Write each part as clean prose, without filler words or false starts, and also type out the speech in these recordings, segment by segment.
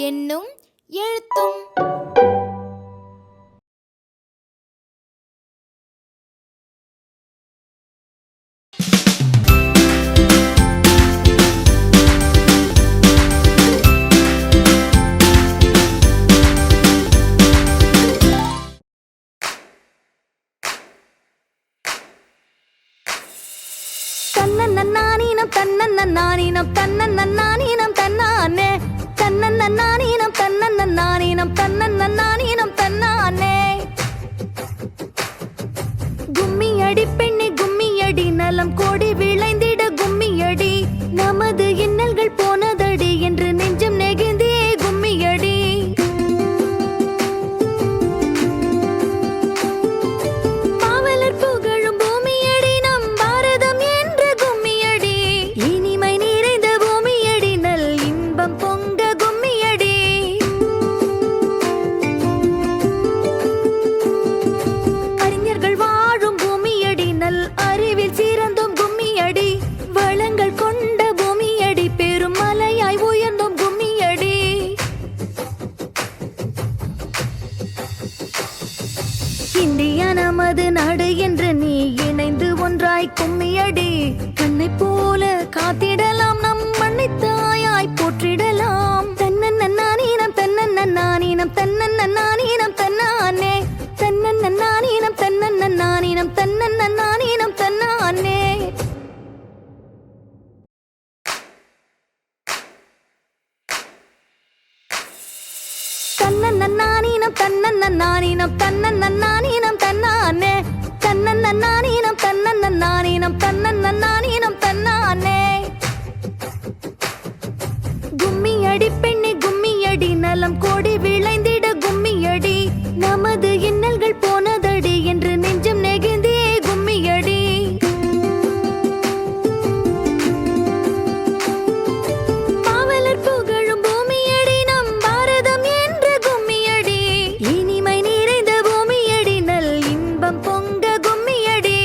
எண்ணும் எழுத்தும் தன்னன்னானீனம் தன்னன்னானீனம் தன்னன்னானீனம் தன்னானே தன்னன்னானீனம் தன்னன்னானீனம் தன்னன்னானீனம் தன்னானே கும்மியடி பெண்ணே கும்மியடி நலம் கோடி விளைந்திட கும்மியடி நமது இன்னல்கள் போனதடி என்று நெஞ்சம் நெகிழ்ந்தே கும்மியடி பாவலர் புகழும் பூமியடி நம் பாரதம் என்ற கும்மியடி இனிமை நிறைந்த பூமியடி நல் இன்பம் பொங்க கும்மியடி அறிஞர்கள் வாழும் பூமியடி நல் அறிவில் சிறந்தோம் கும்மியடி வளங்கள் கொண்ட பூமியடி பெரும் மலையாய் உயர்ந்தோம் கும்மியடி இந்தியா நமது நாடு என்று நீ இணைந்து ஒன்றாய் கும்மியடி கண்ணை போல காத்திடலாம் நம் மண்ணை தாயாய் போற்றிடலாம் தன்னன்னானீனம் தன்னன்னானீனம் தன்னன்னானீனம் தன்னானே தன்னன்னானீனம் தன்னன்னானீனம் தன்னன்னானீனம் தன்னானே தன்னன்னானீனம் தன்னன்னானீனம் தன்னன்னானீனம் தன்னானே தன்னன்னானீனம் தன்னன்னானீனம் தன்னன்னானீனம் தன்னானே கும்மியடி பெண்ணே கும்மியடி நலம் கோடி விளைந்திட கும்மியடி நமது இன்னல்கள் போனதடி என்று நெஞ்சம் நெகிழ்ந்தே கும்மியடி பாவலர் புகழும் பூமியடி நம் பாரதம் என்ற கும்மியடி இனிமை நிறைந்த பூமியடி நல் இன்பம் பொங்க கும்மியடி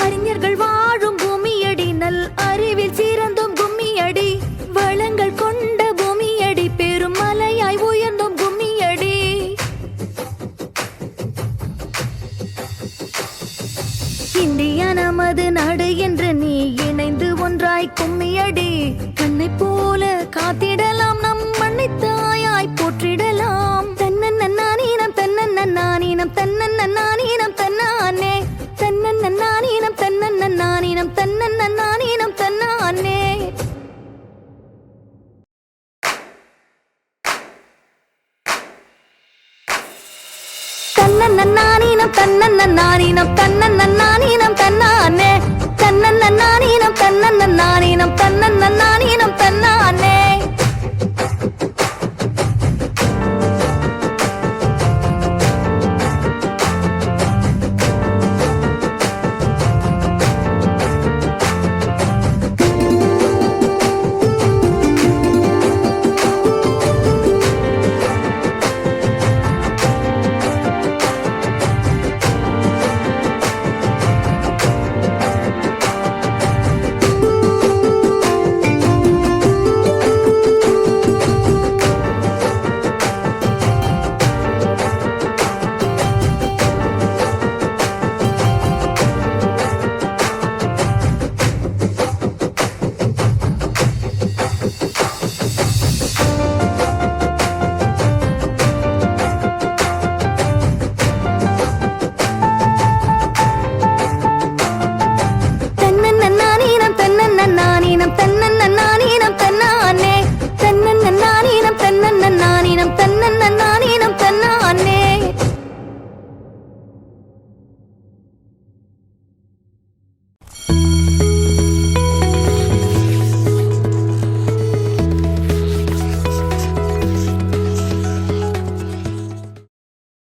அறிஞர்கள் வாழும் பூமியடி நல் அறிவில் சிறந்தோம் கும்மியடி வளங்கள் கொண்ட பூமியடி பெரும் மலையாய் உயர்ந்தோம் கும்மியடி இந்தியா நமது நாடு என்று நீ இணைந்து ஒன்றாய் கும்மியடி கண்ணை போல காத்திடலாம் நம் மண்ணை தாயாய் போற்றிடலாம் தன்னன்னானீனம் தன்னன்னானீனம் தன்னன்னானீனம் தன்னானே தன்னன்னானீனம் தன்னன்னானீனம் தன்னன்னானீனம் தன்னானே தன்னன்னானீனம் தன்னன்னானீனம் தன்னன்னானீனம் தன்னானே தன்னன்னானீனம் தன்னன்னானீனம் தன்னன்னானீனம் தன்னானே